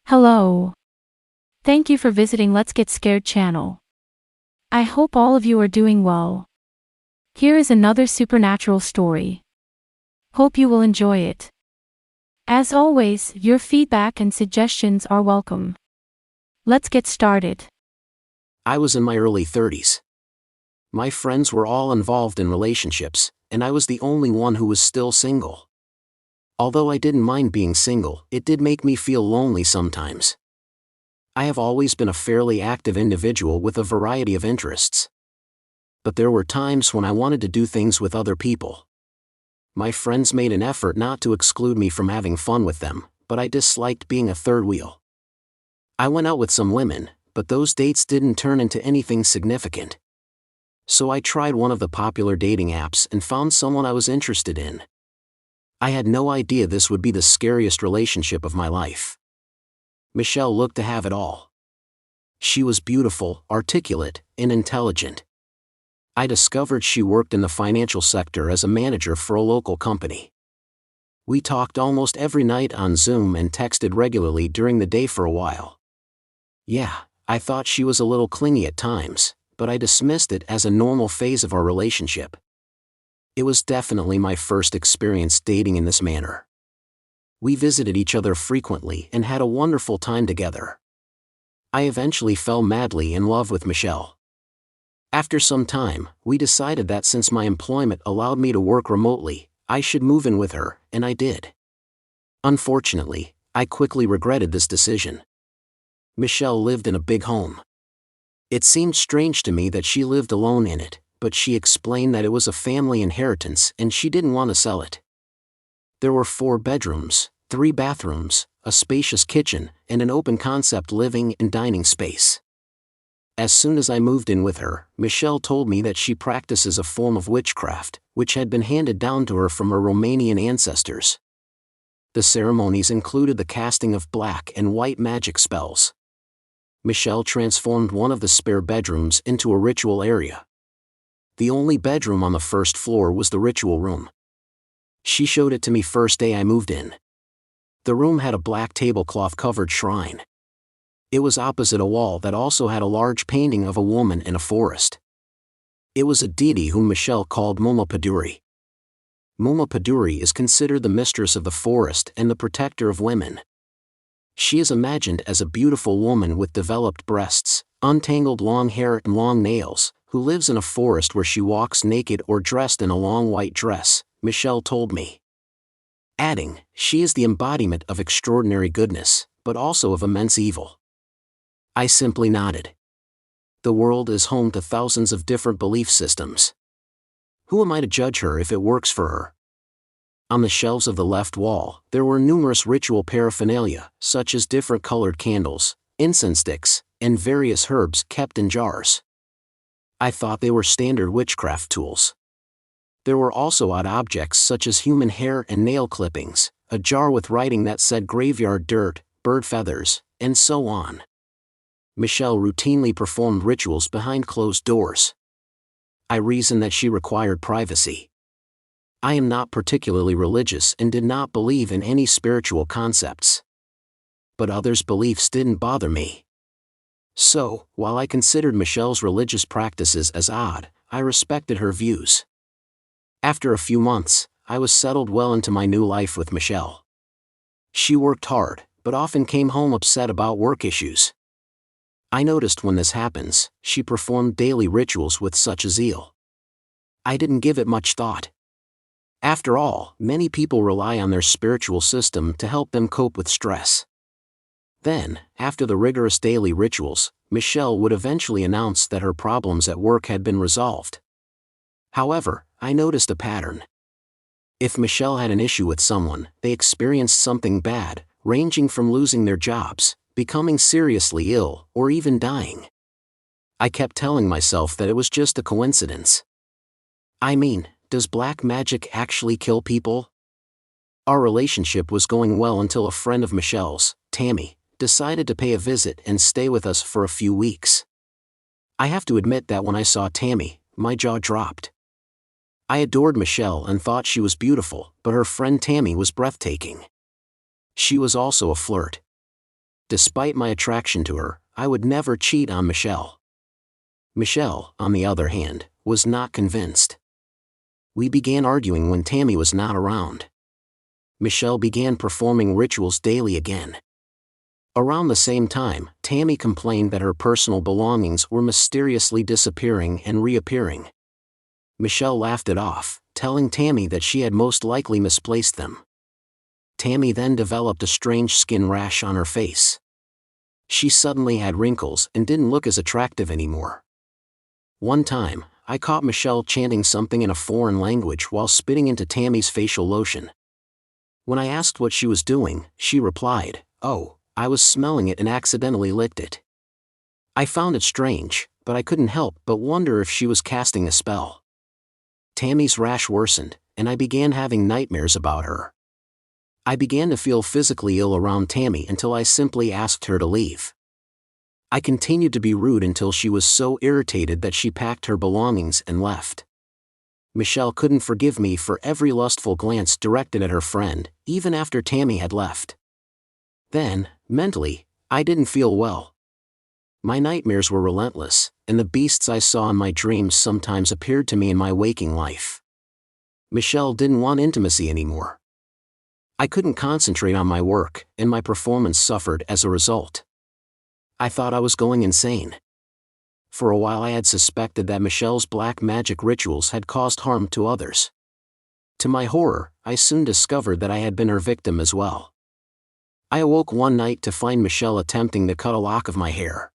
Hello. Thank you for visiting Let's Get Scared channel. I hope all of you are doing well. Here is another supernatural story. Hope you will enjoy it. As always, your feedback and suggestions are welcome. Let's get started. I was in my early 30s. My friends were all involved in relationships, and I was the only one who was still single. Although I didn't mind being single, it did make me feel lonely sometimes. I have always been a fairly active individual with a variety of interests. But there were times when I wanted to do things with other people. My friends made an effort not to exclude me from having fun with them, but I disliked being a third wheel. I went out with some women, but those dates didn't turn into anything significant. So I tried one of the popular dating apps and found someone I was interested in. I had no idea this would be the scariest relationship of my life. Michelle looked to have it all. She was beautiful, articulate, and intelligent. I discovered she worked in the financial sector as a manager for a local company. We talked almost every night on Zoom and texted regularly during the day for a while. Yeah, I thought she was a little clingy at times, but I dismissed it as a normal phase of our relationship. It was definitely my first experience dating in this manner. We visited each other frequently and had a wonderful time together. I eventually fell madly in love with Michelle. After some time, we decided that since my employment allowed me to work remotely, I should move in with her, and I did. Unfortunately, I quickly regretted this decision. Michelle lived in a big home. It seemed strange to me that she lived alone in it, but she explained that it was a family inheritance and she didn't want to sell it. There were 4 bedrooms, 3 bathrooms, a spacious kitchen, and an open-concept living and dining space. As soon as I moved in with her, Michelle told me that she practices a form of witchcraft, which had been handed down to her from her Romanian ancestors. The ceremonies included the casting of black and white magic spells. Michelle transformed one of the spare bedrooms into a ritual area. The only bedroom on the first floor was the ritual room. She showed it to me first day I moved in. The room had a black tablecloth-covered shrine. It was opposite a wall that also had a large painting of a woman in a forest. It was a deity whom Michelle called Muma Paduri. Muma Paduri is considered the mistress of the forest and the protector of women. She is imagined as a beautiful woman with developed breasts, untangled long hair and long nails, who lives in a forest where she walks naked or dressed in a long white dress, Michelle told me. Adding, she is the embodiment of extraordinary goodness, but also of immense evil. I simply nodded. The world is home to thousands of different belief systems. Who am I to judge her if it works for her? On the shelves of the left wall, there were numerous ritual paraphernalia, such as different colored candles, incense sticks, and various herbs kept in jars. I thought they were standard witchcraft tools. There were also odd objects such as human hair and nail clippings, a jar with writing that said graveyard dirt, bird feathers, and so on. Michelle routinely performed rituals behind closed doors. I reasoned that she required privacy. I am not particularly religious and did not believe in any spiritual concepts. But others' beliefs didn't bother me. So, while I considered Michelle's religious practices as odd, I respected her views. After a few months, I was settled well into my new life with Michelle. She worked hard, but often came home upset about work issues. I noticed when this happens, she performed daily rituals with such a zeal. I didn't give it much thought. After all, many people rely on their spiritual system to help them cope with stress. Then, after the rigorous daily rituals, Michelle would eventually announce that her problems at work had been resolved. However, I noticed a pattern. If Michelle had an issue with someone, they experienced something bad, ranging from losing their jobs, becoming seriously ill, or even dying. I kept telling myself that it was just a coincidence. I mean, does black magic actually kill people? Our relationship was going well until a friend of Michelle's, Tammy, decided to pay a visit and stay with us for a few weeks. I have to admit that when I saw Tammy, my jaw dropped. I adored Michelle and thought she was beautiful, but her friend Tammy was breathtaking. She was also a flirt. Despite my attraction to her, I would never cheat on Michelle. Michelle, on the other hand, was not convinced. We began arguing when Tammy was not around. Michelle began performing rituals daily again. Around the same time, Tammy complained that her personal belongings were mysteriously disappearing and reappearing. Michelle laughed it off, telling Tammy that she had most likely misplaced them. Tammy then developed a strange skin rash on her face. She suddenly had wrinkles and didn't look as attractive anymore. One time, I caught Michelle chanting something in a foreign language while spitting into Tammy's facial lotion. When I asked what she was doing, she replied, "Oh, I was smelling it and accidentally licked it." I found it strange, but I couldn't help but wonder if she was casting a spell. Tammy's rash worsened, and I began having nightmares about her. I began to feel physically ill around Tammy until I simply asked her to leave. I continued to be rude until she was so irritated that she packed her belongings and left. Michelle couldn't forgive me for every lustful glance directed at her friend, even after Tammy had left. Then, mentally, I didn't feel well. My nightmares were relentless, and the beasts I saw in my dreams sometimes appeared to me in my waking life. Michelle didn't want intimacy anymore. I couldn't concentrate on my work, and my performance suffered as a result. I thought I was going insane. For a while I had suspected that Michelle's black magic rituals had caused harm to others. To my horror, I soon discovered that I had been her victim as well. I awoke one night to find Michelle attempting to cut a lock of my hair.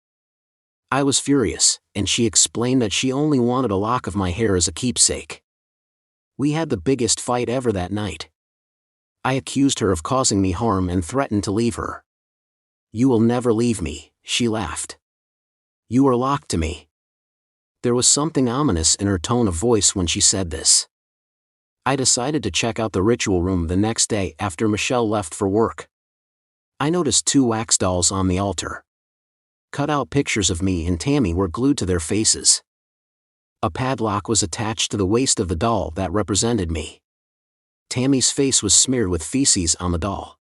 I was furious, and she explained that she only wanted a lock of my hair as a keepsake. We had the biggest fight ever that night. I accused her of causing me harm and threatened to leave her. "You will never leave me," she laughed. "You are locked to me." There was something ominous in her tone of voice when she said this. I decided to check out the ritual room the next day after Michelle left for work. I noticed 2 wax dolls on the altar. Cut-out pictures of me and Tammy were glued to their faces. A padlock was attached to the waist of the doll that represented me. Tammy's face was smeared with feces on the doll.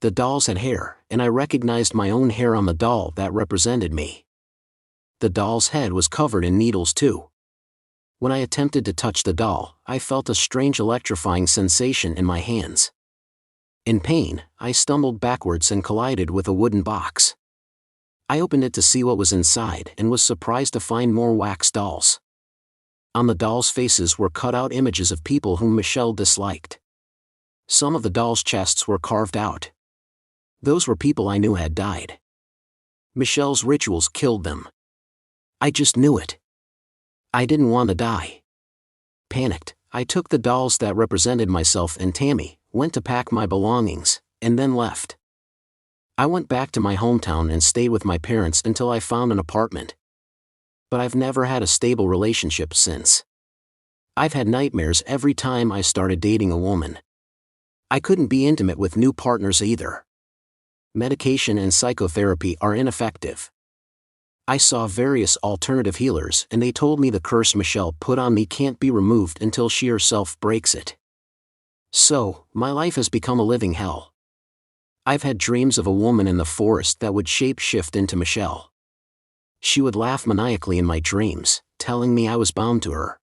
The dolls had hair, and I recognized my own hair on the doll that represented me. The doll's head was covered in needles too. When I attempted to touch the doll, I felt a strange electrifying sensation in my hands. In pain, I stumbled backwards and collided with a wooden box. I opened it to see what was inside and was surprised to find more wax dolls. On the dolls' faces were cut out images of people whom Michelle disliked. Some of the dolls' chests were carved out. Those were people I knew had died. Michelle's rituals killed them. I just knew it. I didn't want to die. Panicked, I took the dolls that represented myself and Tammy, went to pack my belongings, and then left. I went back to my hometown and stayed with my parents until I found an apartment. But I've never had a stable relationship since. I've had nightmares every time I started dating a woman. I couldn't be intimate with new partners either. Medication and psychotherapy are ineffective. I saw various alternative healers and they told me the curse Michelle put on me can't be removed until she herself breaks it. So, my life has become a living hell. I've had dreams of a woman in the forest that would shape-shift into Michelle. She would laugh maniacally in my dreams, telling me I was bound to her.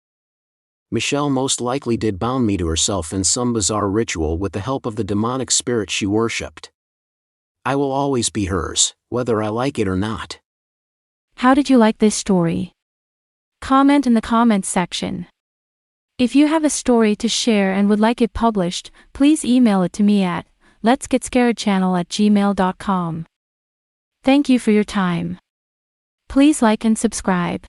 Michelle most likely did bound me to herself in some bizarre ritual with the help of the demonic spirit she worshipped. I will always be hers, whether I like it or not. How did you like this story? Comment in the comments section. If you have a story to share and would like it published, please email it to me at letsgetscaredchannel@gmail.com. Thank you for your time. Please like and subscribe.